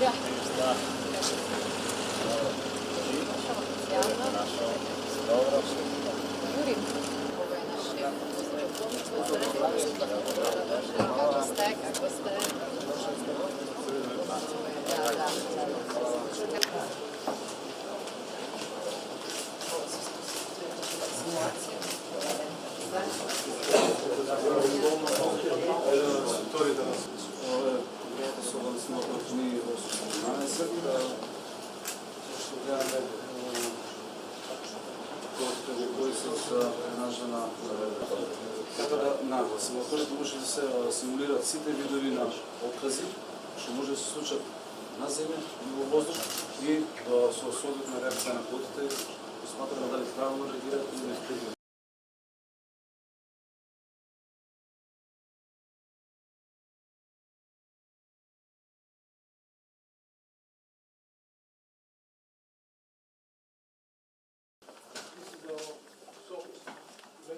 Да. Да. Dobro. Jurim. Ovo je naš šef. Kako ste? Kako ste? Da, da. Втори данас со смо точни 18 што гледаме кои се нажена како да нагласимо тоа може да се симулираат сите видови на откази што може да се случат на земја и во воздух и со соодветна реакција на пилотите сматраме дали правилно реагираат или не.